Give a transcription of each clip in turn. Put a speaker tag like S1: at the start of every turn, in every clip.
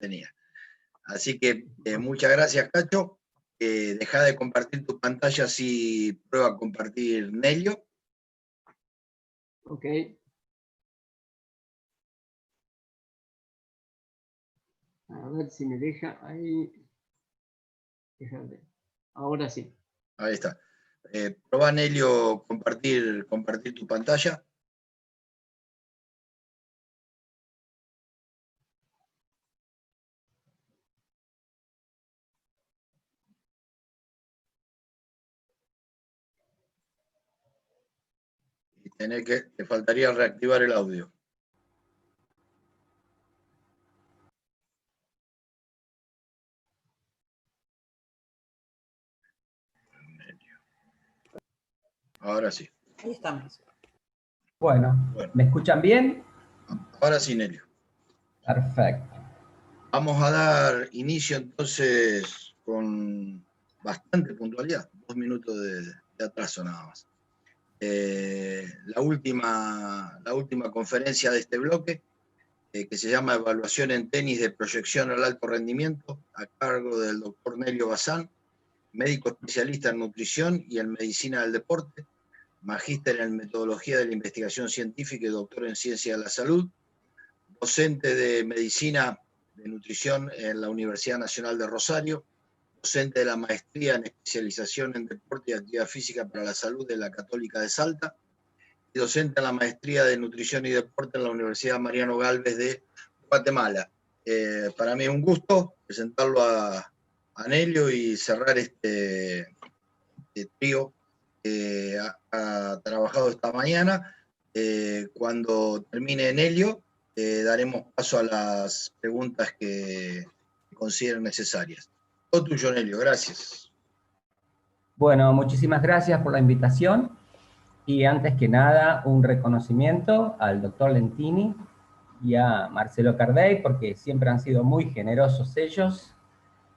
S1: tenía. Así que muchas gracias, Cacho. Deja de compartir tu pantalla si prueba a compartir Nelio.
S2: Ok. A ver si me deja ahí. Déjame. Ahora sí.
S1: Ahí está. Probá, Nelio, compartir tu pantalla. Y te faltaría reactivar el audio. Ahora sí.
S3: Ahí estamos.
S4: Bueno, ¿me escuchan bien?
S1: Ahora sí, Nelio.
S4: Perfecto.
S1: Vamos a dar inicio entonces con bastante puntualidad, 2 minutos de atraso nada más. La última conferencia de este bloque, que se llama Evaluación en tenis de proyección al alto rendimiento, a cargo del doctor Nelio Bazán, médico especialista en nutrición y en medicina del deporte, magíster en metodología de la investigación científica y doctor en ciencia de la salud, docente de medicina de nutrición en la Universidad Nacional de Rosario, docente de la maestría en especialización en deporte y actividad física para la salud de la Católica de Salta, y docente en la maestría de nutrición y deporte en la Universidad Mariano Gálvez de Guatemala. Para mí es un gusto presentarlo a Nelio y cerrar este trío que ha trabajado esta mañana. Cuando termine Nelio, daremos paso a las preguntas que consideren necesarias. Todo tuyo, Nelio, gracias.
S4: Bueno, muchísimas gracias por la invitación y antes que nada un reconocimiento al doctor Lentini y a Marcelo Cardey porque siempre han sido muy generosos ellos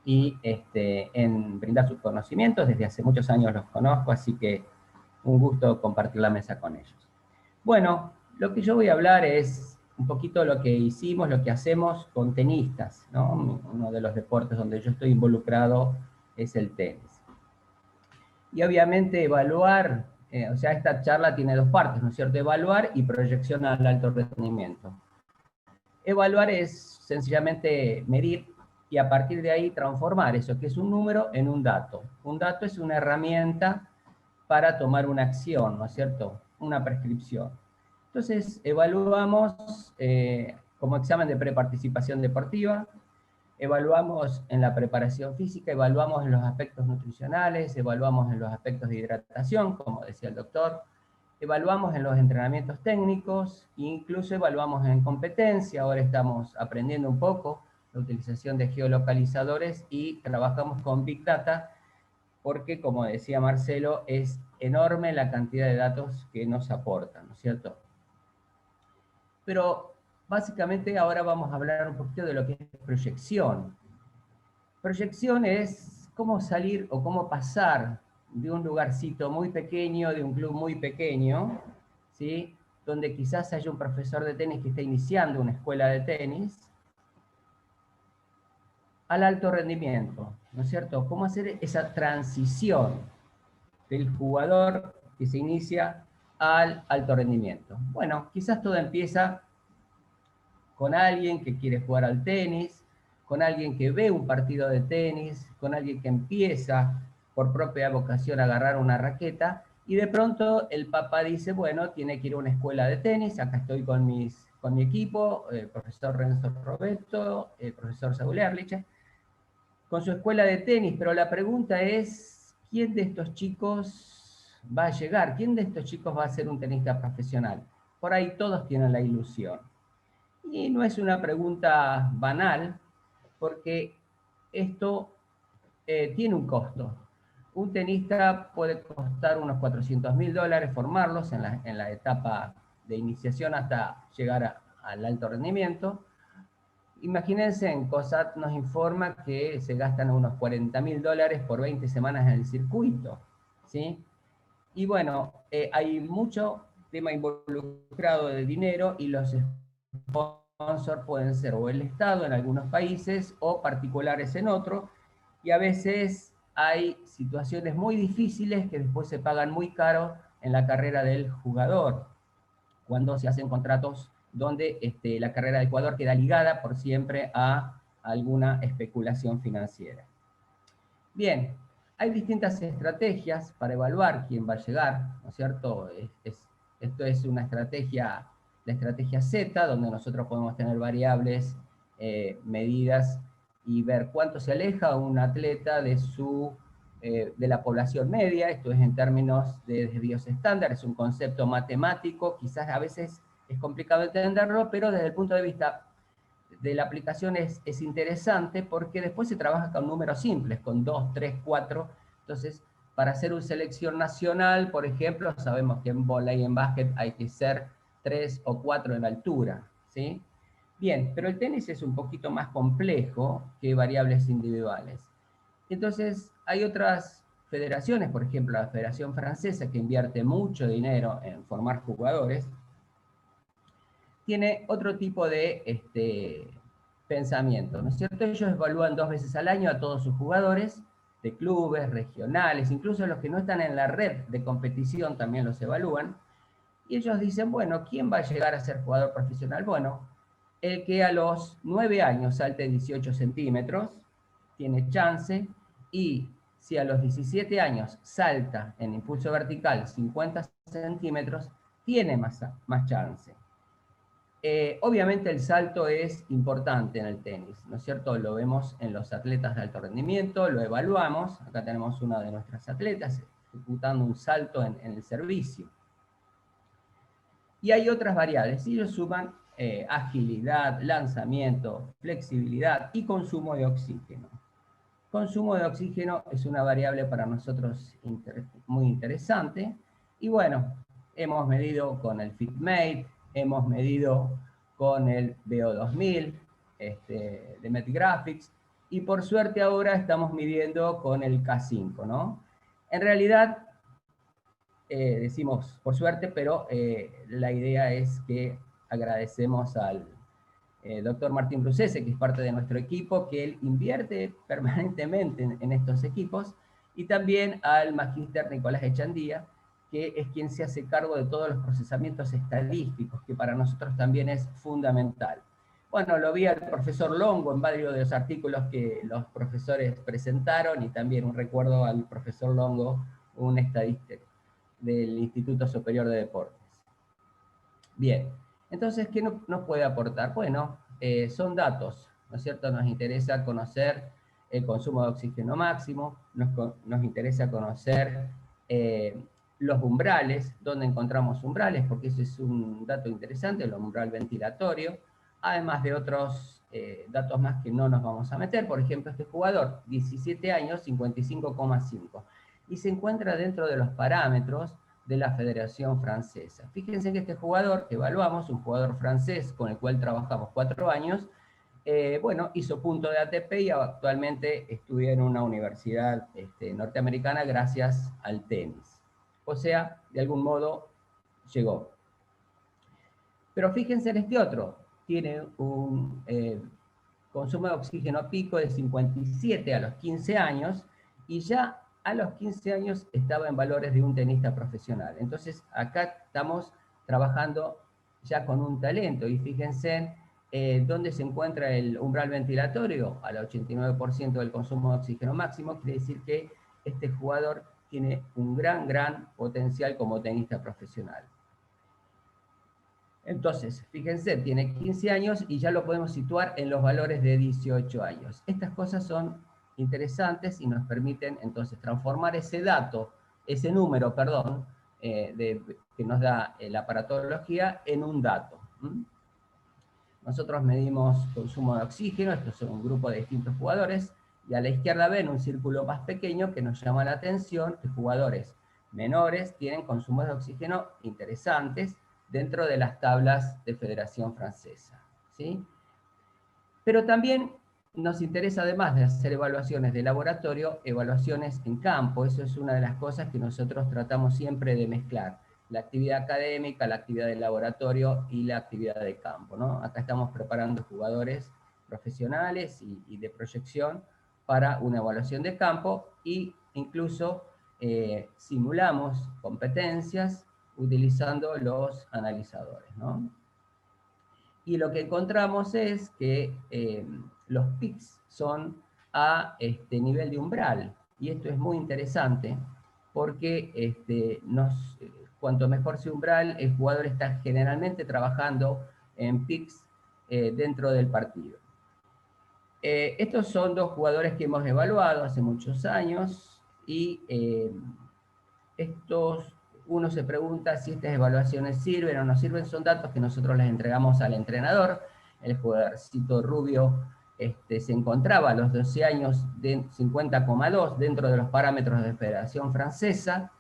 S4: y en brindar sus conocimientos. Desde hace muchos años los conozco, así que un gusto compartir la mesa con ellos. Bueno, lo que yo voy a hablar es un poquito lo que hicimos, lo que hacemos con tenistas, ¿no? Uno de los deportes donde yo estoy involucrado es el tenis. Y obviamente evaluar, o sea, esta charla tiene dos partes, ¿no es cierto? Evaluar y proyección al alto rendimiento. Evaluar es sencillamente medir y a partir de ahí transformar eso que es un número en un dato. Un dato es una herramienta para tomar una acción, ¿no es cierto? Una prescripción. Entonces, evaluamos como examen de preparticipación deportiva, evaluamos en la preparación física, evaluamos en los aspectos nutricionales, evaluamos en los aspectos de hidratación, como decía el doctor, evaluamos en los entrenamientos técnicos, incluso evaluamos en competencia. Ahora estamos aprendiendo un poco la utilización de geolocalizadores y trabajamos con Big Data, porque, como decía Marcelo, es enorme la cantidad de datos que nos aportan, ¿no es cierto? Pero básicamente ahora vamos a hablar un poquito de lo que es proyección. Proyección es cómo salir o cómo pasar de un lugarcito muy pequeño, de un club muy pequeño, ¿sí? Donde quizás haya un profesor de tenis que está iniciando una escuela de tenis, al alto rendimiento, ¿no es cierto? ¿Cómo hacer esa transición del jugador que se inicia al alto rendimiento? Bueno, quizás todo empieza con alguien que quiere jugar al tenis, con alguien que ve un partido de tenis, con alguien que empieza por propia vocación a agarrar una raqueta, y de pronto el papá dice, bueno, tiene que ir a una escuela de tenis, acá estoy con mi equipo, el profesor Renzo Roberto, el profesor Saúl Ehrlich, con su escuela de tenis, pero la pregunta es, ¿quién de estos chicos va a llegar? ¿Quién de estos chicos va a ser un tenista profesional? Por ahí todos tienen la ilusión. Y no es una pregunta banal, porque esto tiene un costo. Un tenista puede costar unos $400.000 formarlos en la etapa de iniciación hasta llegar al alto rendimiento. Imagínense, en COSAT nos informa que se gastan unos $40.000 por 20 semanas en el circuito, ¿sí? Y bueno, hay mucho tema involucrado de dinero y los sponsor pueden ser o el Estado en algunos países o particulares en otros, y a veces hay situaciones muy difíciles que después se pagan muy caro en la carrera del jugador, cuando se hacen contratos donde la carrera del jugador queda ligada por siempre a alguna especulación financiera. Bien, hay distintas estrategias para evaluar quién va a llegar, ¿no es cierto? Esto es una estrategia, la estrategia Z, donde nosotros podemos tener variables, medidas, y ver cuánto se aleja un atleta de la población media. Esto es en términos de desvíos estándar, es un concepto matemático, quizás a veces es complicado entenderlo, pero desde el punto de vista de la aplicación es interesante porque después se trabaja con números simples, con 2, 3, 4. Entonces, para hacer una selección nacional, por ejemplo, sabemos que en vóley y en básquet hay que ser 3 o 4 en altura, ¿sí? Bien, pero el tenis es un poquito más complejo que variables individuales. Entonces, hay otras federaciones, por ejemplo, la Federación Francesa, que invierte mucho dinero en formar jugadores, tiene otro tipo de pensamiento, ¿no es cierto? Ellos evalúan 2 veces al año a todos sus jugadores, de clubes, regionales, incluso los que no están en la red de competición también los evalúan, y ellos dicen, bueno, ¿quién va a llegar a ser jugador profesional? Bueno, el que a los 9 años salte 18 centímetros, tiene chance, y si a los 17 años salta en impulso vertical 50 centímetros, tiene más chance. Obviamente el salto es importante en el tenis, ¿no es cierto? Lo vemos en los atletas de alto rendimiento, lo evaluamos. Acá tenemos una de nuestras atletas ejecutando un salto en el servicio. Y hay otras variables, y ellos suman agilidad, lanzamiento, flexibilidad y consumo de oxígeno. Consumo de oxígeno es una variable para nosotros muy interesante. Y bueno, hemos medido con el FitMate, hemos medido con el VO2000 de Medgraphics, y por suerte ahora estamos midiendo con el K5, ¿no? En realidad, decimos por suerte, pero la idea es que agradecemos al doctor Martín Brucese, que es parte de nuestro equipo, que él invierte permanentemente en estos equipos, y también al magíster Nicolás Echandía, que es quien se hace cargo de todos los procesamientos estadísticos, que para nosotros también es fundamental. Bueno, lo vi al profesor Longo en varios de los artículos que los profesores presentaron, y también un recuerdo al profesor Longo, un estadista del Instituto Superior de Deportes. Bien, entonces, ¿qué nos puede aportar? Bueno, son datos, ¿no es cierto? Nos interesa conocer el consumo de oxígeno máximo, nos interesa conocer los umbrales, dónde encontramos umbrales, porque ese es un dato interesante, el umbral ventilatorio, además de otros datos más que no nos vamos a meter. Por ejemplo, este jugador, 17 años, 55,5, y se encuentra dentro de los parámetros de la Federación Francesa. Fíjense que este jugador que evaluamos, un jugador francés con el cual trabajamos 4 años, bueno, hizo punto de ATP y actualmente estudia en una universidad norteamericana gracias al tenis. O sea, de algún modo llegó. Pero fíjense en este otro, tiene un consumo de oxígeno pico de 57 a los 15 años, y ya a los 15 años estaba en valores de un tenista profesional. Entonces acá estamos trabajando ya con un talento, y fíjense dónde se encuentra el umbral ventilatorio, al 89% del consumo de oxígeno máximo. Quiere decir que este jugador tiene un gran potencial como tenista profesional. Entonces, fíjense, tiene 15 años y ya lo podemos situar en los valores de 18 años. Estas cosas son interesantes y nos permiten entonces transformar ese dato, ese número, perdón, que nos da la aparatología en un dato. Nosotros medimos consumo de oxígeno, estos son un grupo de distintos jugadores, y a la izquierda ven un círculo más pequeño que nos llama la atención, que jugadores menores tienen consumos de oxígeno interesantes dentro de las tablas de Federación Francesa, ¿sí? Pero también nos interesa, además de hacer evaluaciones de laboratorio, evaluaciones en campo. Eso es una de las cosas que nosotros tratamos siempre de mezclar. la actividad académica, la actividad de laboratorio y la actividad de campo, ¿no? Acá estamos preparando jugadores profesionales y de proyección para una evaluación de campo, e incluso simulamos competencias utilizando los analizadores, ¿no? Y lo que encontramos es que los PICs son a nivel de umbral, y esto es muy interesante porque cuanto mejor sea umbral, el jugador está generalmente trabajando en PICs dentro del partido. Estos son dos jugadores que hemos evaluado hace muchos años, y uno se pregunta si estas evaluaciones sirven o no sirven. Son datos que nosotros les entregamos al entrenador. El jugadorcito rubio se encontraba a los 12 años de 50,2 dentro de los parámetros de Federación Francesa,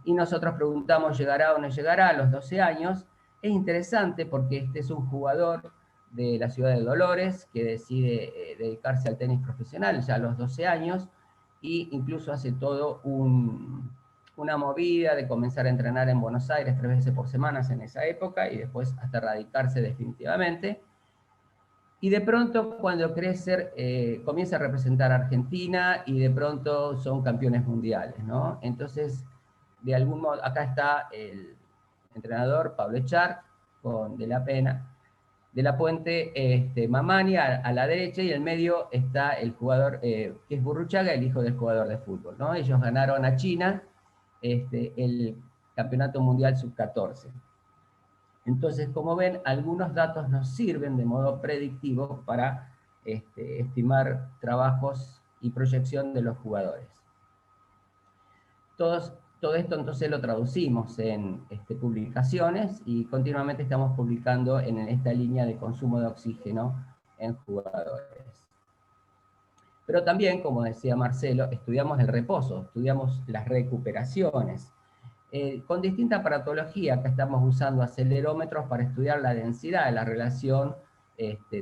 S4: y nosotros preguntamos, ¿llegará o no llegará a los 12 años? Es interesante porque este es un jugador de la ciudad de Dolores que decide dedicarse al tenis profesional ya a los 12 años, e incluso hace todo una movida de comenzar a entrenar en Buenos Aires 3 veces por semana en esa época, y después hasta radicarse definitivamente. Y de pronto, cuando crece, comienza a representar a Argentina, y de pronto son campeones mundiales, ¿no? Entonces, de algún modo, acá está el entrenador Pablo Echar, con De la Puente, Mamani a la derecha, y en el medio está el jugador, que es Burruchaga, el hijo del jugador de fútbol, ¿no? Ellos ganaron a China el Campeonato Mundial Sub-14. Entonces, como ven, algunos datos nos sirven de modo predictivo para estimar trabajos y proyección de los jugadores. Todo esto entonces lo traducimos en publicaciones, y continuamente estamos publicando en esta línea de consumo de oxígeno en jugadores. Pero también, como decía Marcelo, estudiamos el reposo, estudiamos las recuperaciones. Con distinta aparatología. Acá estamos usando acelerómetros para estudiar la densidad de la relación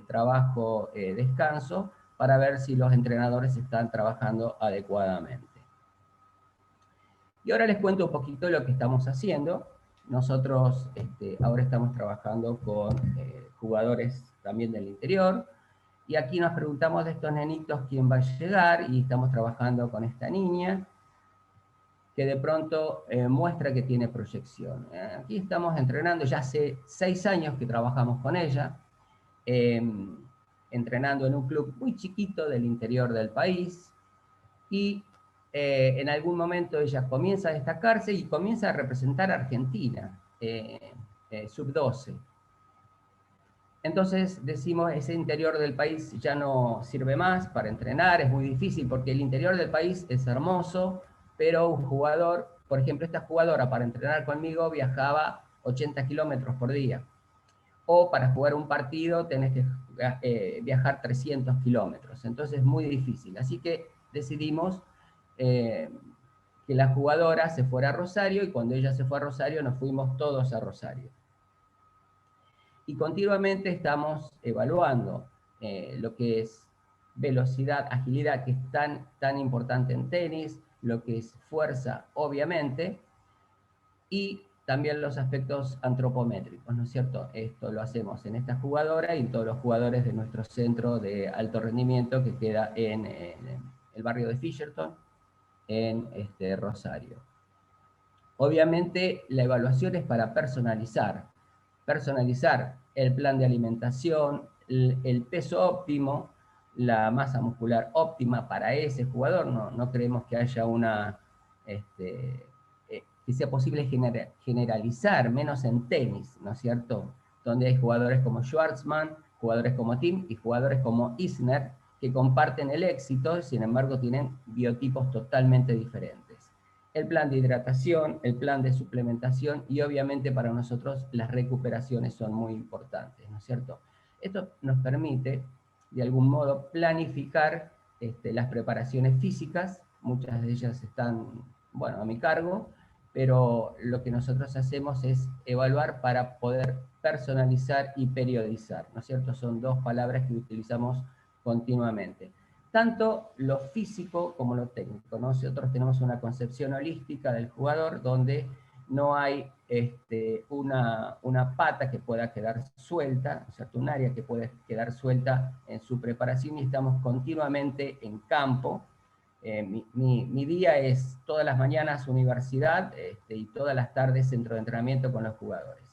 S4: trabajo-descanso, para ver si los entrenadores están trabajando adecuadamente. Y ahora les cuento un poquito lo que estamos haciendo. Nosotros ahora estamos trabajando con jugadores también del interior, y aquí nos preguntamos de estos nenitos quién va a llegar, y estamos trabajando con esta niña, que de pronto muestra que tiene proyección. Aquí estamos entrenando, ya hace 6 años que trabajamos con ella, entrenando en un club muy chiquito del interior del país, y en algún momento ella comienza a destacarse y comienza a representar a Argentina, sub-12. Entonces decimos, ese interior del país ya no sirve más para entrenar, es muy difícil, porque el interior del país es hermoso, pero un jugador, por ejemplo, esta jugadora para entrenar conmigo viajaba 80 kilómetros por día, o para jugar un partido tenés que viajar 300 kilómetros, entonces es muy difícil. Así que decidimos que la jugadora se fuera a Rosario, y cuando ella se fue a Rosario nos fuimos todos a Rosario. Y continuamente estamos evaluando lo que es velocidad, agilidad, que es tan importante en tenis, lo que es fuerza, obviamente, y también los aspectos antropométricos, ¿no es cierto? Esto lo hacemos en esta jugadora y en todos los jugadores de nuestro centro de alto rendimiento, que queda en el barrio de Fisherton, en Rosario. Obviamente la evaluación es para personalizar el plan de alimentación, el peso óptimo, la masa muscular óptima para ese jugador. No creemos que haya que sea posible generalizar, menos en tenis, ¿no es cierto? Donde hay jugadores como Schwartzman, jugadores como Thiem y jugadores como Isner, que comparten el éxito, sin embargo tienen biotipos totalmente diferentes. El plan de hidratación, el plan de suplementación, y obviamente para nosotros las recuperaciones son muy importantes, ¿no es cierto? Esto nos permite, de algún modo, planificar las preparaciones físicas. Muchas de ellas están, bueno, a mi cargo, pero lo que nosotros hacemos es evaluar para poder personalizar y periodizar, ¿no es cierto? Son dos palabras que utilizamos continuamente. Tanto lo físico como lo técnico, ¿no? Nosotros tenemos una concepción holística del jugador, donde no hay una pata que pueda quedar suelta, o sea, un área que puede quedar suelta en su preparación, y estamos continuamente en campo. Mi día es todas las mañanas universidad y todas las tardes centro de entrenamiento con los jugadores.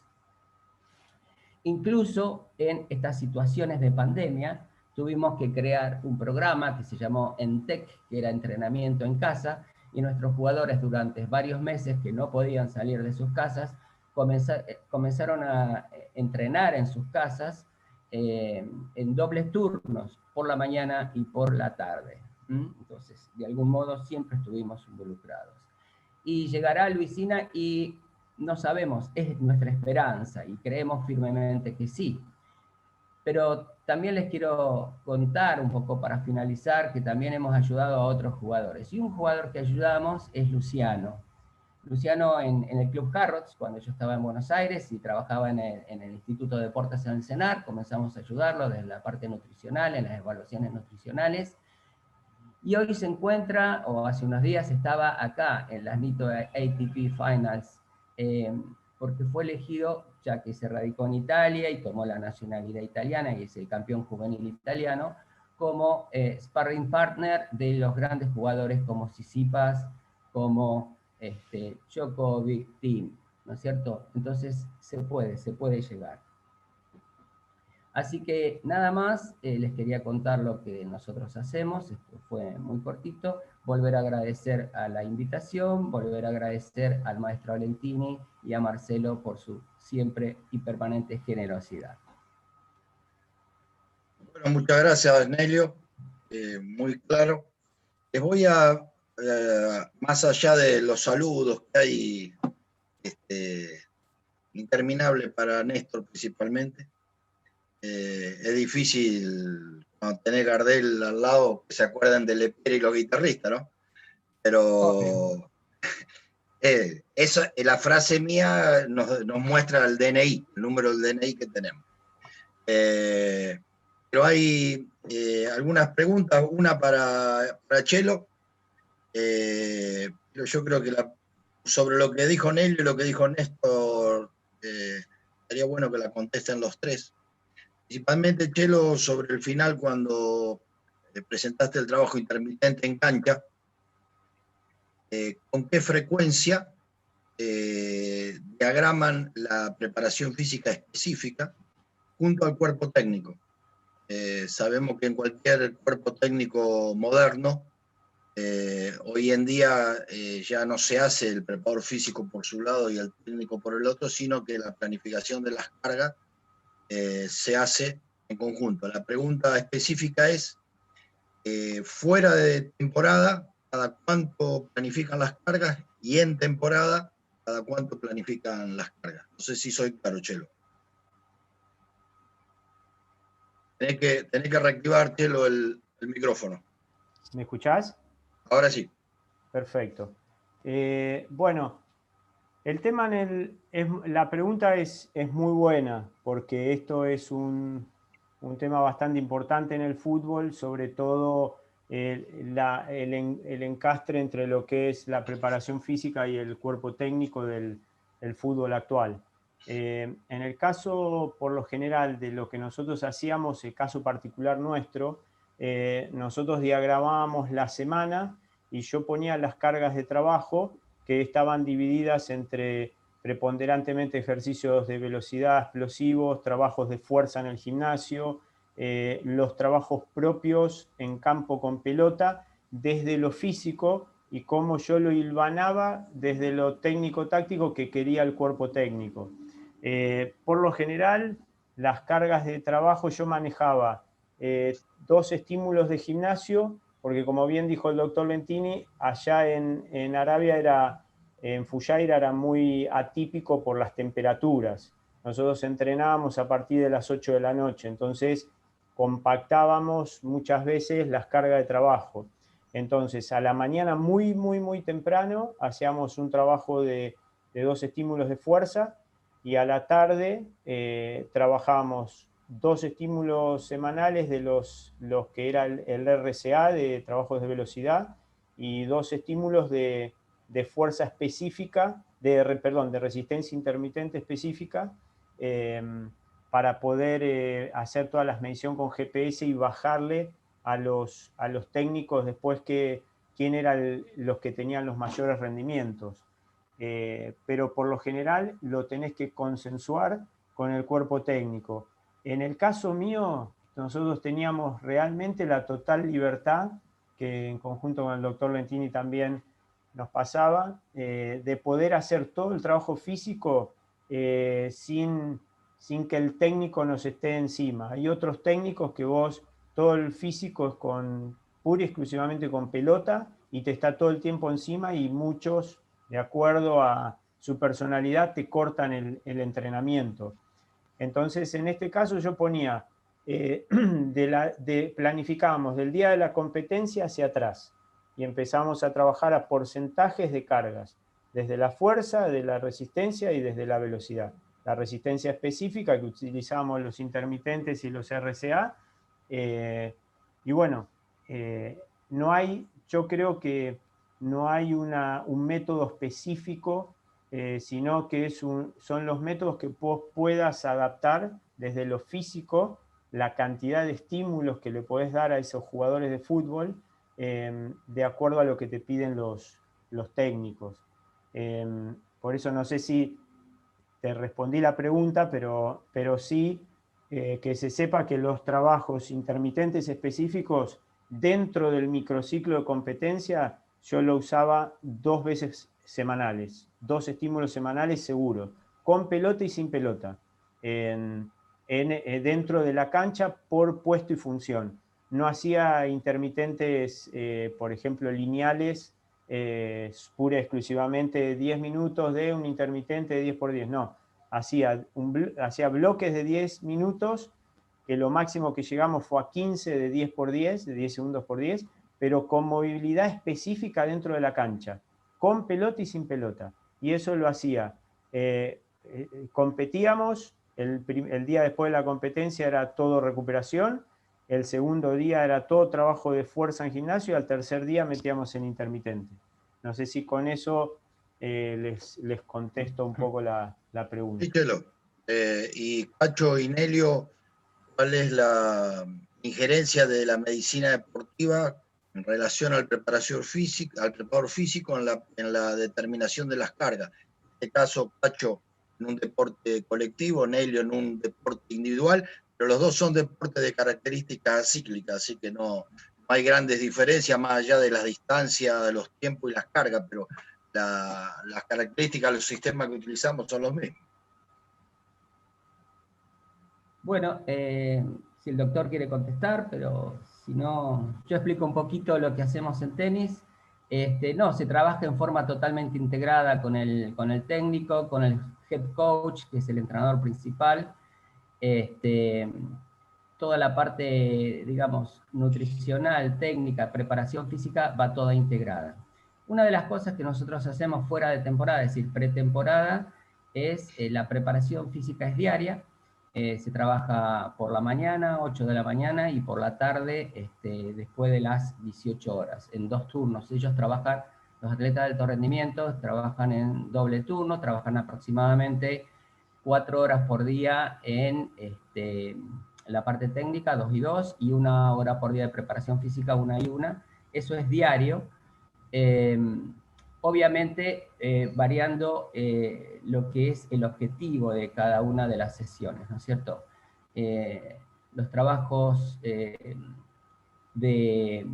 S4: Incluso en estas situaciones de pandemia, tuvimos que crear un programa que se llamó ENTEC, que era entrenamiento en casa, y nuestros jugadores durante varios meses que no podían salir de sus casas, comenzaron a entrenar en sus casas en dobles turnos, por la mañana y por la tarde. Entonces, de algún modo siempre estuvimos involucrados. Y llegará Luisina y no sabemos, es nuestra esperanza y creemos firmemente que sí. Pero también les quiero contar un poco para finalizar que también hemos ayudado a otros jugadores. Y un jugador que ayudamos es Luciano. Luciano en el Club Carrots, cuando yo estaba en Buenos Aires y trabajaba en el Instituto de Deportes en el CENAR, comenzamos a ayudarlo desde la parte nutricional, en las evaluaciones nutricionales. Y hoy se encuentra, o hace unos días estaba acá en las NITO ATP Finals, porque fue elegido, ya que se radicó en Italia y tomó la nacionalidad italiana y es el campeón juvenil italiano, como sparring partner de los grandes jugadores como Tsitsipas, como Djokovic, Thiem, ¿no es cierto? Entonces se puede llegar. Así que nada más, les quería contar lo que nosotros hacemos, esto fue muy cortito, volver a agradecer a la invitación, volver a agradecer al maestro Lentini y a Marcelo por su siempre y permanente generosidad.
S1: Bueno, muchas gracias, Nelio, muy claro. Les voy a, más allá de los saludos que hay, interminable para Néstor principalmente, es difícil cuando tenés Gardel al lado que se acuerden de Lepere y los guitarristas, ¿no? Pero la frase mía nos muestra el DNI, el número del DNI que tenemos. Pero hay algunas preguntas, una para Chelo, pero yo creo que sobre lo que dijo Nelio y lo que dijo Néstor, sería bueno que la contesten los tres. Principalmente, Chelo, sobre el final, cuando presentaste el trabajo intermitente en cancha, ¿con qué frecuencia diagraman la preparación física específica junto al cuerpo técnico? Sabemos que en cualquier cuerpo técnico moderno, hoy en día ya no se hace el preparador físico por su lado y el técnico por el otro, sino que la planificación de las cargas se hace en conjunto. La pregunta específica es, fuera de temporada, ¿cada cuánto planifican las cargas? Y en temporada, ¿cada cuánto planifican las cargas? No sé si soy claro, Chelo. Tenés que reactivar, Chelo, el micrófono.
S3: ¿Me escuchás?
S1: Ahora sí.
S3: Perfecto. Bueno, el tema la pregunta es muy buena, porque esto es un tema bastante importante en el fútbol, sobre todo el encastre entre lo que es la preparación física y el cuerpo técnico del fútbol actual. En el caso, por lo general, de lo que nosotros hacíamos, el caso particular nuestro, nosotros diagramábamos la semana y yo ponía las cargas de trabajo que estaban divididas entre preponderantemente ejercicios de velocidad explosivos, trabajos de fuerza en el gimnasio, los trabajos propios en campo con pelota, desde lo físico y cómo yo lo hilvanaba desde lo técnico-táctico que quería el cuerpo técnico. Por lo general, las cargas de trabajo yo manejaba 2 estímulos de gimnasio, porque como bien dijo el doctor Lentini, allá en Arabia en Fujairah era muy atípico por las temperaturas. Nosotros entrenábamos a partir de las 8 de la noche, entonces compactábamos muchas veces las cargas de trabajo. Entonces, a la mañana muy, muy, muy temprano hacíamos un trabajo de 2 estímulos de fuerza y a la tarde trabajábamos 2 estímulos semanales de los que era el RCA, de trabajos de velocidad, y 2 estímulos de fuerza específica de resistencia intermitente específica, para poder hacer todas las mediciones con GPS y bajarle a los técnicos después quién eran los que tenían los mayores rendimientos. Pero por lo general lo tenés que consensuar con el cuerpo técnico. En el caso mío, nosotros teníamos realmente la total libertad, que en conjunto con el doctor Lentini también nos pasaba, de poder hacer todo el trabajo físico sin que el técnico nos esté encima. Hay otros técnicos que vos, todo el físico es pura y exclusivamente con pelota y te está todo el tiempo encima, y muchos, de acuerdo a su personalidad, te cortan el entrenamiento. Entonces, en este caso yo ponía, planificábamos del día de la competencia hacia atrás y empezamos a trabajar a porcentajes de cargas, desde la fuerza, de la resistencia y desde la velocidad. La resistencia específica, que utilizamos los intermitentes y los RCA, y bueno, yo creo que no hay un método específico, sino que son los métodos que vos puedas adaptar desde lo físico, la cantidad de estímulos que le podés dar a esos jugadores de fútbol, de acuerdo a lo que te piden los técnicos. Por eso no sé si te respondí la pregunta, pero sí que se sepa que los trabajos intermitentes específicos dentro del microciclo de competencia yo lo usaba 2 veces semanales, 2 estímulos semanales seguros, con pelota y sin pelota, dentro de la cancha por puesto y función. No hacía intermitentes, por ejemplo, lineales, pura y exclusivamente 10 minutos de un intermitente de 10 por 10, no. Hacía bloques de 10 minutos, que lo máximo que llegamos fue a 15 de 10 por 10, de 10 segundos por 10, pero con movilidad específica dentro de la cancha, con pelota y sin pelota. Y eso lo hacía. Competíamos, el día después de la competencia era todo recuperación, el segundo día era todo trabajo de fuerza en gimnasio, y al tercer día metíamos en intermitente. No sé si con eso les contesto un poco la pregunta.
S1: Sí, Chelo. Y Pacho y Nelio, ¿cuál es la injerencia de la medicina deportiva en relación al preparador físico en la determinación de las cargas? En este caso, Pacho en un deporte colectivo, Nelio en un deporte individual, pero los dos son deportes de características cíclicas, así que no hay grandes diferencias más allá de las distancias, de los tiempos y las cargas, pero las características, los sistemas que utilizamos son los mismos.
S4: Bueno, si el doctor quiere contestar, pero si no, yo explico un poquito lo que hacemos en tenis. No, se trabaja en forma totalmente integrada con el técnico, con el head coach, que es el entrenador principal. Toda la parte, digamos, nutricional, técnica, preparación física, va toda integrada. Una de las cosas que nosotros hacemos fuera de temporada, es decir, pretemporada, es la preparación física es diaria. Se trabaja por la mañana, 8 de la mañana, y por la tarde, después de las 18 horas, en 2 turnos. Ellos trabajan, los atletas de alto rendimiento, trabajan en doble turno, trabajan aproximadamente 4 horas por día en la parte técnica, 2 y 2, y 1 hora por día de preparación física, 1 y 1. Eso es diario. Obviamente variando lo que es el objetivo de cada una de las sesiones, ¿no es cierto? Los trabajos de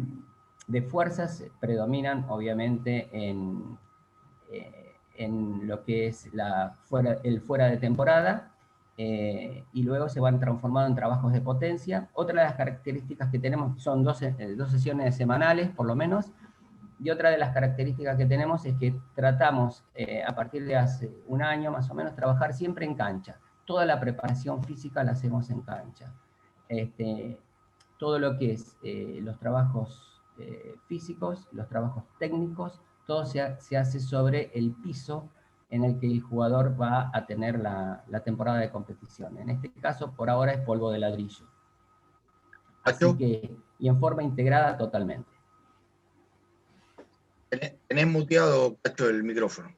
S4: fuerzas predominan obviamente en lo que es el fuera de temporada, y luego se van transformando en trabajos de potencia. Otra de las características que tenemos son 2 sesiones semanales, por lo menos. Y otra de las características que tenemos es que tratamos, a partir de hace 1 año más o menos, trabajar siempre en cancha. Toda la preparación física la hacemos en cancha. Todo lo que es los trabajos físicos, los trabajos técnicos, todo se hace sobre el piso en el que el jugador va a tener la temporada de competición. En este caso, por ahora, es polvo de ladrillo. Así que, y en forma integrada totalmente.
S1: Tenés muteado, Pacho, el micrófono.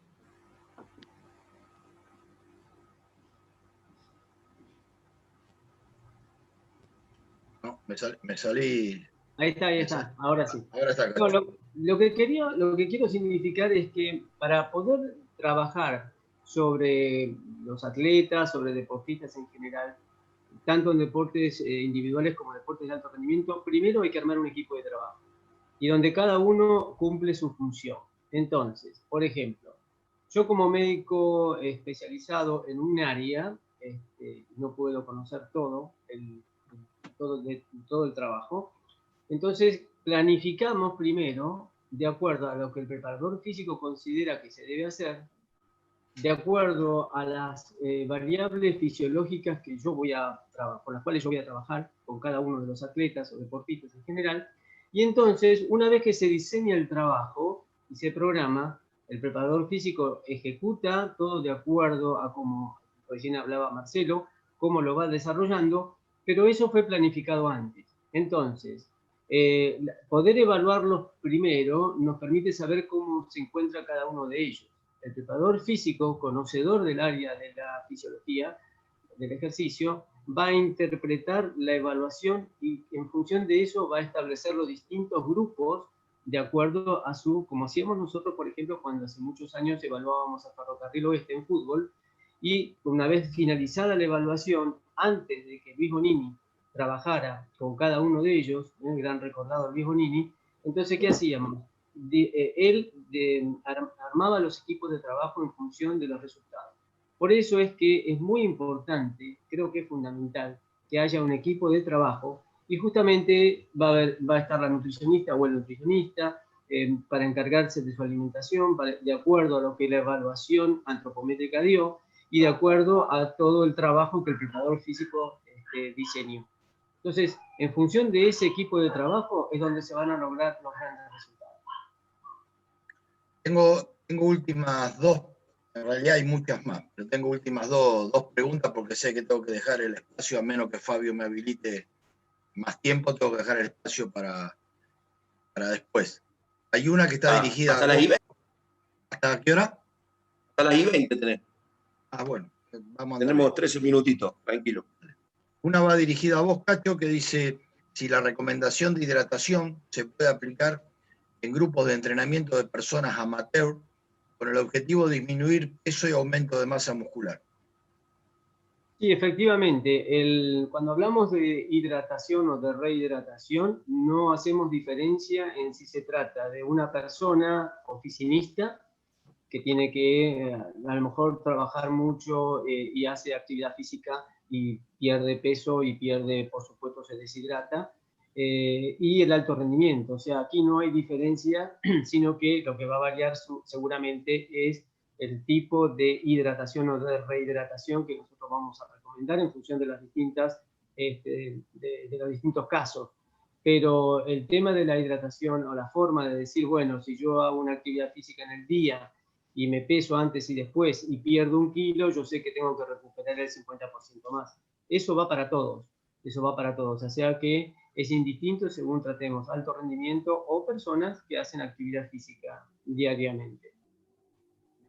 S1: Me salí.
S2: Ahí está, ahora sí.
S1: Ahora está acá.
S2: No, lo que quiero significar es que para poder trabajar sobre los atletas, sobre deportistas en general, tanto en deportes individuales como en deportes de alto rendimiento, primero hay que armar un equipo de trabajo y donde cada uno cumple su función. Entonces, por ejemplo, yo como médico especializado en un área, no puedo conocer todo el trabajo. Entonces, planificamos primero, de acuerdo a lo que el preparador físico considera que se debe hacer, de acuerdo a las variables fisiológicas que yo con las cuales yo voy a trabajar con cada uno de los atletas o deportistas en general. Y entonces, una vez que se diseña el trabajo y se programa, el preparador físico ejecuta todo de acuerdo a como recién hablaba Marcelo, cómo lo va desarrollando, pero eso fue planificado antes. Entonces, poder evaluarlos primero nos permite saber cómo se encuentra cada uno de ellos. El preparador físico, conocedor del área de la fisiología, del ejercicio, va a interpretar la evaluación y en función de eso va a establecer los distintos grupos de acuerdo a como hacíamos nosotros, por ejemplo, cuando hace muchos años evaluábamos a Ferrocarril Oeste en fútbol, y una vez finalizada la evaluación, antes de que Luis Bonini trabajara con cada uno de ellos, el gran recordado Luis Bonini, entonces, ¿qué hacíamos? Él armaba los equipos de trabajo en función de los resultados. Por eso es que es muy importante, creo que es fundamental, que haya un equipo de trabajo y justamente va a estar la nutricionista o el nutricionista para encargarse de su alimentación, de acuerdo a lo que la evaluación antropométrica dio y de acuerdo a todo el trabajo que el preparador físico diseñó. Entonces, en función de ese equipo de trabajo es donde se van a lograr los grandes resultados.
S1: Tengo últimas dos, en realidad hay muchas más, pero tengo últimas dos preguntas porque sé que tengo que dejar el espacio, a menos que Fabio me habilite más tiempo, tengo que dejar el espacio para después. Hay una que está dirigida...
S5: ¿Hasta las I-20?
S1: ¿Hasta qué hora?
S5: Hasta las I-20 tenés.
S1: Bueno, vamos a
S5: Tenemos 13 minutitos, tranquilo.
S1: Una va dirigida a vos, Cacho, que dice si la recomendación de hidratación se puede aplicar en grupos de entrenamiento de personas amateur con el objetivo de disminuir peso y aumento de masa muscular.
S2: Sí, efectivamente. Cuando hablamos de hidratación o de rehidratación, no hacemos diferencia en si se trata de una persona oficinista que tiene que a lo mejor trabajar mucho y hace actividad física y pierde peso y pierde, por supuesto, se deshidrata, y el alto rendimiento. O sea, aquí no hay diferencia, sino que lo que va a variar seguramente es el tipo de hidratación o de rehidratación que nosotros vamos a recomendar en función de las distintas, de los distintos casos. Pero el tema de la hidratación o la forma de decir, bueno, si yo hago una actividad física en el día y me peso antes y después y pierdo 1 kilo, yo sé que tengo que recuperar el 50% más. Eso va para todos, o sea que es indistinto según tratemos alto rendimiento o personas que hacen actividad física diariamente.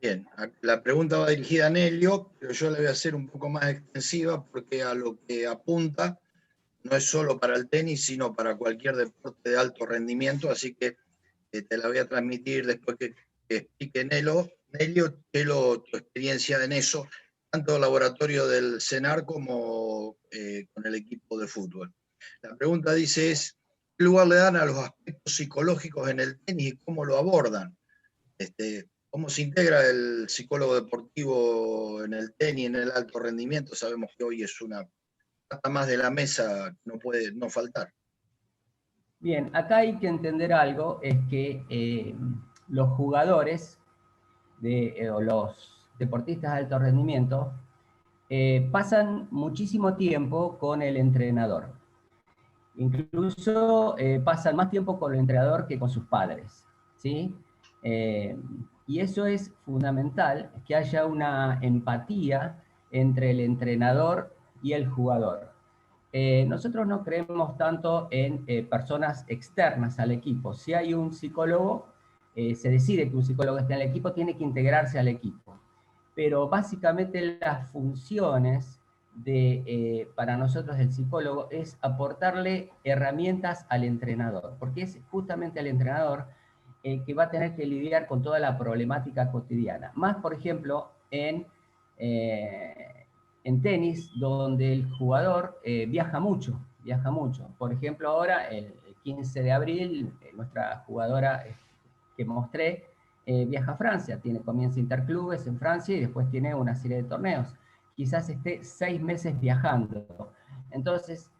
S1: Bien, la pregunta va dirigida a Nelio, pero yo la voy a hacer un poco más extensiva porque a lo que apunta no es solo para el tenis, sino para cualquier deporte de alto rendimiento, así que te la voy a transmitir después que explique Nelio, tu experiencia en eso, tanto el laboratorio del CENAR como con el equipo de fútbol. La pregunta dice ¿qué lugar le dan a los aspectos psicológicos en el tenis y cómo lo abordan? ¿Cómo se integra el psicólogo deportivo en el tenis, en el alto rendimiento? Sabemos que hoy es una pata más de la mesa, no puede no faltar.
S4: Bien, acá hay que entender algo, es que los jugadores o los deportistas de alto rendimiento pasan muchísimo tiempo con el entrenador. Incluso pasan más tiempo con el entrenador que con sus padres, ¿sí? Y eso es fundamental, que haya una empatía entre el entrenador y el jugador. Nosotros no creemos tanto en personas externas al equipo. Si hay un psicólogo, se decide que un psicólogo esté en el equipo, tiene que integrarse al equipo. Pero básicamente las funciones para nosotros el psicólogo es aportarle herramientas al entrenador, porque es justamente el entrenador que va a tener que lidiar con toda la problemática cotidiana. Más, por ejemplo, en tenis, donde el jugador viaja mucho. Por ejemplo, ahora, el 15 de abril, nuestra jugadora que mostré viaja a Francia, comienza interclubes en Francia y después tiene una serie de torneos. Quizás esté 6 meses viajando. Entonces,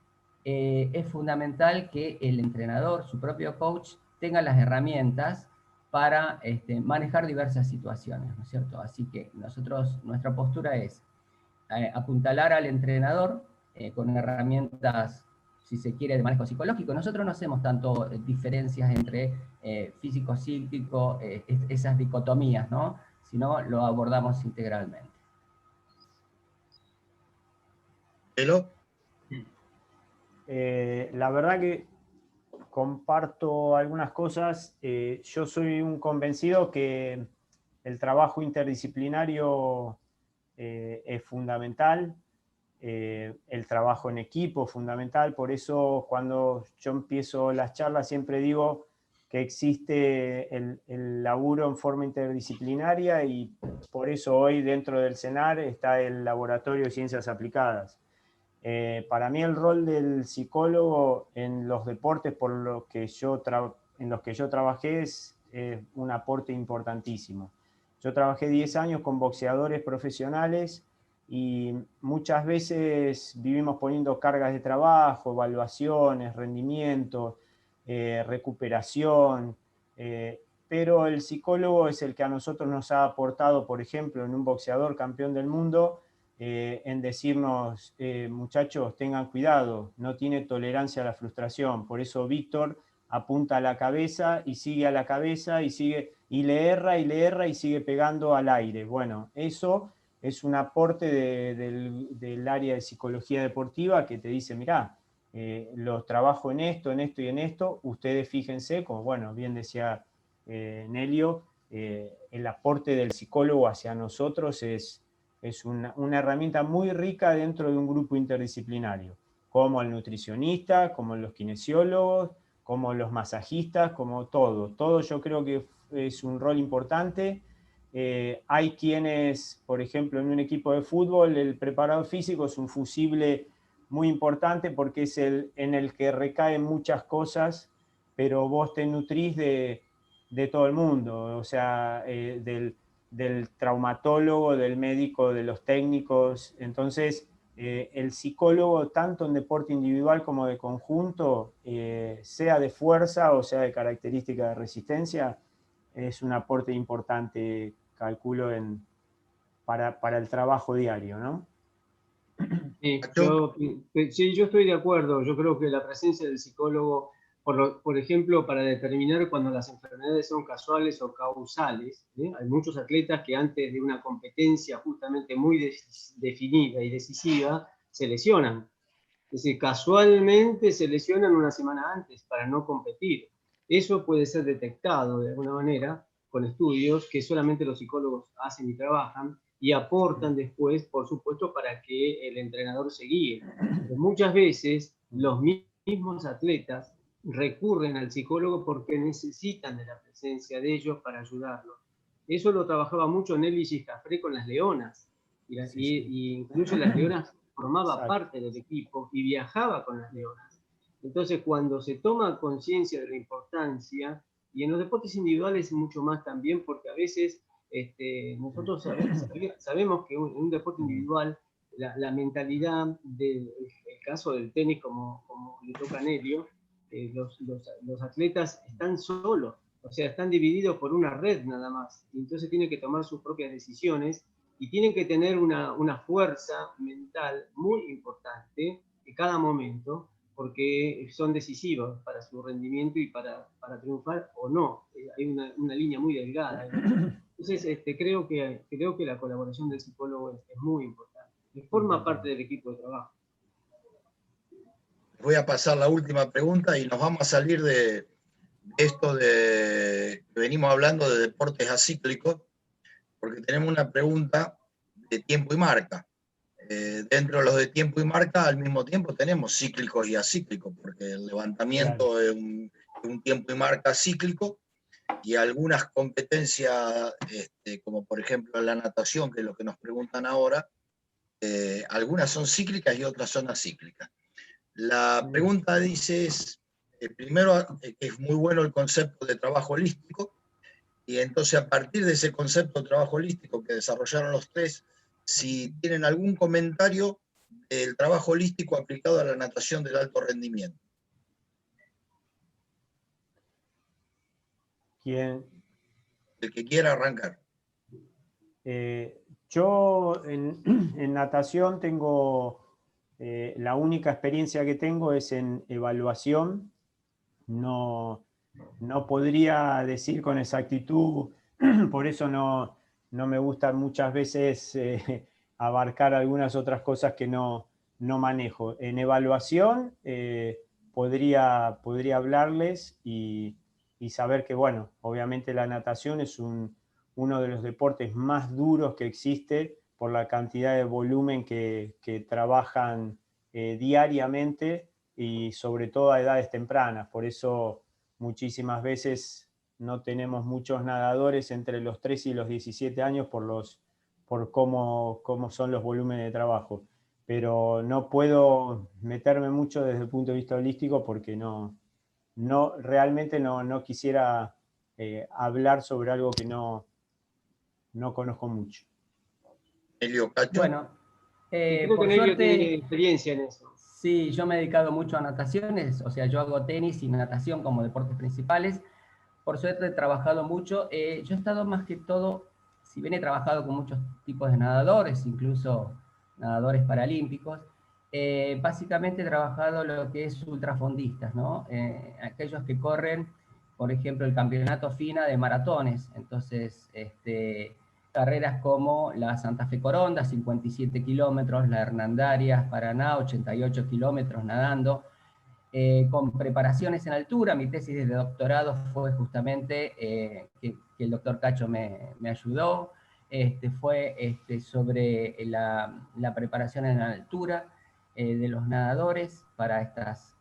S4: es fundamental que el entrenador, su propio coach, tenga las herramientas para manejar diversas situaciones, ¿no es cierto? Así que nuestra postura es apuntalar al entrenador con herramientas, si se quiere, de manejo psicológico. Nosotros no hacemos tanto diferencias entre físico-psíquico, esas dicotomías, ¿no? Sino lo abordamos integralmente.
S1: ¿Elo?
S3: La verdad que comparto algunas cosas. Yo soy un convencido que el trabajo interdisciplinario es fundamental, el trabajo en equipo es fundamental. Por eso cuando yo empiezo las charlas siempre digo que existe el laburo en forma interdisciplinaria, y por eso hoy dentro del CENAR está el Laboratorio de Ciencias Aplicadas. Para mí el rol del psicólogo en los deportes en los que yo trabajé es un aporte importantísimo. Yo trabajé 10 años con boxeadores profesionales y muchas veces vivimos poniendo cargas de trabajo, evaluaciones, rendimiento, recuperación, pero el psicólogo es el que a nosotros nos ha aportado, por ejemplo, en un boxeador campeón del mundo, en decirnos, muchachos, tengan cuidado, no tiene tolerancia a la frustración. Por eso Víctor apunta a la cabeza y sigue a la cabeza y sigue, y le erra y sigue pegando al aire. Bueno, eso es un aporte del área de psicología deportiva que te dice, mirá, los trabajo en esto y en esto, ustedes fíjense, como bueno, bien decía Nelio, el aporte del psicólogo hacia nosotros es una herramienta muy rica dentro de un grupo interdisciplinario, como el nutricionista, como los kinesiólogos, como los masajistas, como todo yo creo que es un rol importante. Hay quienes, por ejemplo, en un equipo de fútbol, el preparador físico es un fusible muy importante porque es en el que recaen muchas cosas, pero vos te nutrís de todo el mundo, o sea, del traumatólogo, del médico, de los técnicos. Entonces, el psicólogo, tanto en deporte individual como de conjunto, sea de fuerza o sea de característica de resistencia, es un aporte importante, calculo, para el trabajo diario, ¿no?
S2: Sí, yo estoy de acuerdo. Yo creo que la presencia del psicólogo, por ejemplo, para determinar cuando las enfermedades son casuales o causales, hay muchos atletas que antes de una competencia justamente muy definida y decisiva se lesionan. Es decir, casualmente se lesionan una semana antes para no competir. Eso puede ser detectado de alguna manera con estudios que solamente los psicólogos hacen y trabajan y aportan después, por supuesto, para que el entrenador se guíe. Pero muchas veces los mismos atletas recurren al psicólogo porque necesitan de la presencia de ellos para ayudarlos. Eso lo trabajaba mucho Nelly Giscafré con las leonas, y incluso las leonas formaba parte del equipo y viajaba con las leonas. Entonces, cuando se toma conciencia de la importancia, y en los deportes individuales mucho más también, porque a veces nosotros sabemos que en un deporte individual la mentalidad del caso del tenis, como le toca a Nelio, los atletas están solos, o sea, están divididos por una red nada más, y entonces tienen que tomar sus propias decisiones y tienen que tener una fuerza mental muy importante en cada momento, porque son decisivos para su rendimiento y para triunfar o no. Hay una línea muy delgada. Entonces, creo que la colaboración del psicólogo es muy importante. Y forma parte del equipo de trabajo.
S1: Voy a pasar la última pregunta y nos vamos a salir de esto que venimos hablando de deportes acíclicos, porque tenemos una pregunta de tiempo y marca. dentro de los de tiempo y marca, al mismo tiempo tenemos cíclicos y acíclicos, porque el levantamiento
S3: Claro.
S1: es un tiempo y marca cíclico, y algunas competencias, como por ejemplo la natación, que es lo que nos preguntan ahora, algunas son cíclicas y otras son acíclicas. La pregunta dice primero, que es muy bueno el concepto de trabajo holístico, y entonces a partir de ese concepto de trabajo holístico que desarrollaron los tres, si tienen algún comentario del trabajo holístico aplicado a la natación del alto rendimiento.
S3: ¿Quién?
S1: El que quiera arrancar.
S3: Yo en natación tengo, la única experiencia que tengo es en evaluación. No podría decir con exactitud, por eso no me gusta muchas veces abarcar algunas otras cosas que no manejo. En evaluación podría hablarles y saber que, bueno, obviamente la natación es uno de los deportes más duros que existe por la cantidad de volumen que trabajan diariamente y sobre todo a edades tempranas. Por eso muchísimas veces no tenemos muchos nadadores entre los 3 y los 17 años por cómo son los volúmenes de trabajo. Pero no puedo meterme mucho desde el punto de vista holístico porque realmente no quisiera hablar sobre algo que no conozco mucho.
S1: Elio Cacho.
S4: Bueno,
S2: Creo
S4: por
S2: que Nelio tiene
S4: suerte,
S2: experiencia en eso.
S4: sí, yo me he dedicado mucho a nataciones, o sea, yo hago tenis y natación como deportes principales. Por suerte he trabajado mucho. Yo he estado más que todo, si bien he trabajado con muchos tipos de nadadores, incluso nadadores paralímpicos, básicamente he trabajado lo que es ultrafondistas, ¿no? Aquellos que corren, por ejemplo, el campeonato FINA de maratones. Entonces, carreras como la Santa Fe Coronda, 57 kilómetros, la Hernandarias, Paraná, 88 kilómetros nadando, con preparaciones en altura. Mi tesis de doctorado fue justamente que el doctor Cacho me ayudó, fue sobre la preparación en altura de los nadadores para estas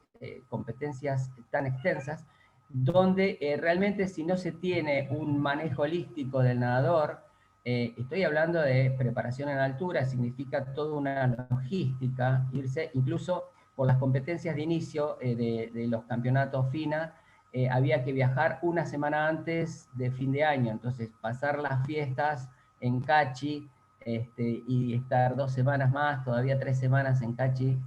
S4: competencias tan extensas, donde realmente si no se tiene un manejo holístico del nadador, estoy hablando de preparación en altura, significa toda una logística, irse incluso por las competencias de inicio de los campeonatos FINA, había que viajar una semana antes de fin de año, entonces pasar las fiestas en Cachi y estar 2 semanas más, todavía 3 semanas en Cachi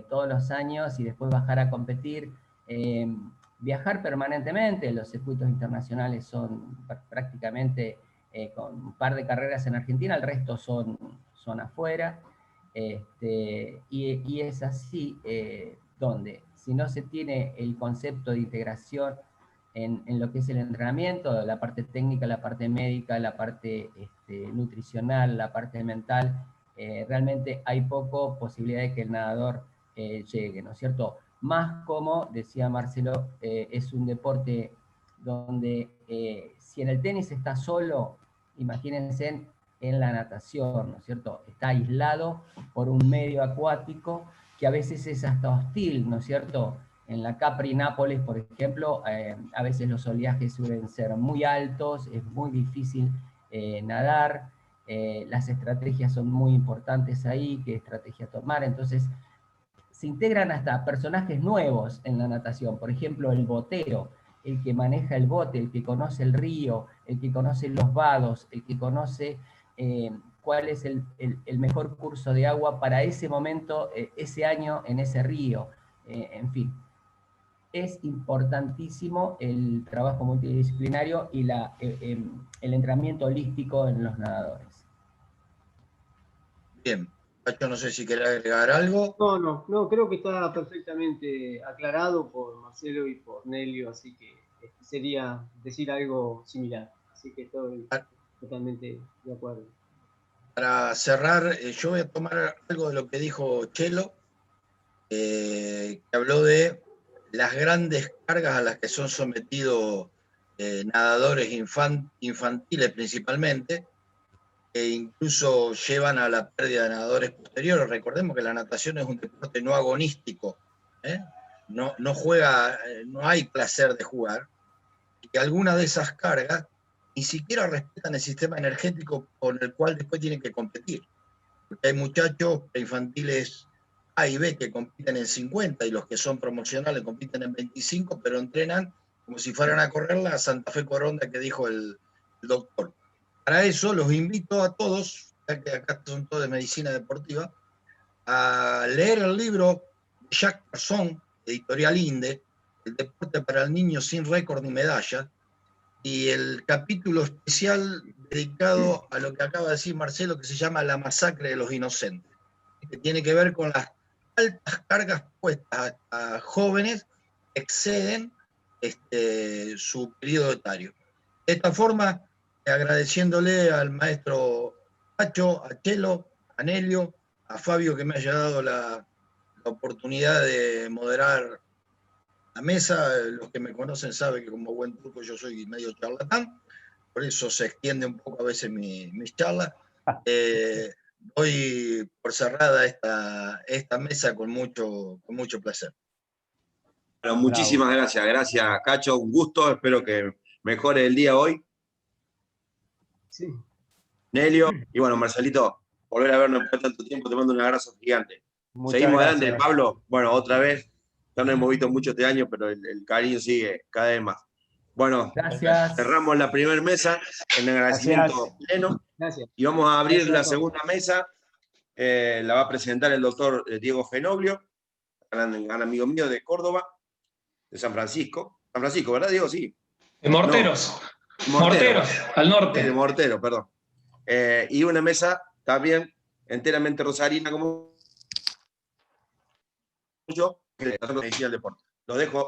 S4: todos los años y después bajar a competir. Viajar permanentemente, los circuitos internacionales son prácticamente con un par de carreras en Argentina, el resto son afuera. Y es así donde, si no se tiene el concepto de integración en lo que es el entrenamiento, la parte técnica, la parte médica, la parte nutricional, la parte mental, realmente hay poco posibilidad de que el nadador llegue, ¿no es cierto? Más como decía Marcelo, es un deporte donde si en el tenis está solo, imagínense en la natación, ¿no es cierto? Está aislado por un medio acuático que a veces es hasta hostil, ¿no es cierto? En la Capri Nápoles, por ejemplo, a veces los oleajes suelen ser muy altos, es muy difícil nadar, las estrategias son muy importantes ahí, qué estrategia tomar, entonces se integran hasta personajes nuevos en la natación, por ejemplo, el botero, el que maneja el bote, el que conoce el río, el que conoce los vados, el que conoce cuál es el mejor curso de agua para ese momento, ese año en ese río, en fin. Es importantísimo el trabajo multidisciplinario y el entrenamiento holístico en los nadadores.
S1: Bien, Cacho, no sé si querés agregar algo.
S2: No, creo que está perfectamente aclarado por Marcelo y por Nelio, así que sería decir algo similar. Así que estoy totalmente de acuerdo.
S1: Para cerrar, yo voy a tomar algo de lo que dijo Chelo, que habló de las grandes cargas a las que son sometidos nadadores infantiles principalmente, que incluso llevan a la pérdida de nadadores posteriores. Recordemos que la natación es un deporte no agonístico, ¿eh? No juega, no hay placer de jugar, y que algunas de esas cargas ni siquiera respetan el sistema energético con el cual después tienen que competir. Porque hay muchachos infantiles A y B que compiten en 50 y los que son promocionales compiten en 25, pero entrenan como si fueran a correr la Santa Fe Coronda que dijo el doctor. Para eso los invito a todos, ya que acá son todos de medicina deportiva, a leer el libro de Jacques Persson, editorial Inde, El deporte para el niño sin récord ni medalla, y el capítulo especial dedicado a lo que acaba de decir Marcelo, que se llama La masacre de los inocentes, que tiene que ver con las altas cargas puestas a jóvenes que exceden su periodo etario. De esta forma, agradeciéndole al maestro Pacho, a Chelo, a Nelio, a Fabio, que me haya dado la oportunidad de moderar la mesa. Los que me conocen saben que como buen turco yo soy medio charlatán, por eso se extiende un poco a veces mis charlas. Doy por cerrada esta mesa con mucho placer.
S5: Bueno, muchísimas gracias. Gracias, Cacho. Un gusto. Espero que mejore el día hoy.
S2: Sí.
S5: Nelio. Y bueno, Marcelito, volver a vernos después de tanto tiempo. Te mando un abrazo gigante.
S3: Muchas
S5: Seguimos
S3: gracias.
S5: adelante, Pablo. Bueno, otra vez. Ya no hemos visto mucho este año, pero el cariño sigue cada vez más. Bueno,
S4: Gracias.
S5: cerramos la primera mesa en agradecimiento pleno.
S2: Gracias.
S5: Y vamos a abrir
S2: Gracias a
S5: la
S2: todos.
S5: segunda mesa. La va a presentar el doctor Diego Fenoglio, gran amigo mío de Córdoba, de San Francisco. San Francisco, ¿verdad, Diego? Sí.
S6: De Morteros.
S5: No,
S6: Morteros, al norte.
S5: De Mortero, perdón. Y una mesa también enteramente rosarina como yo, que es la medicina del deporte. Lo dejo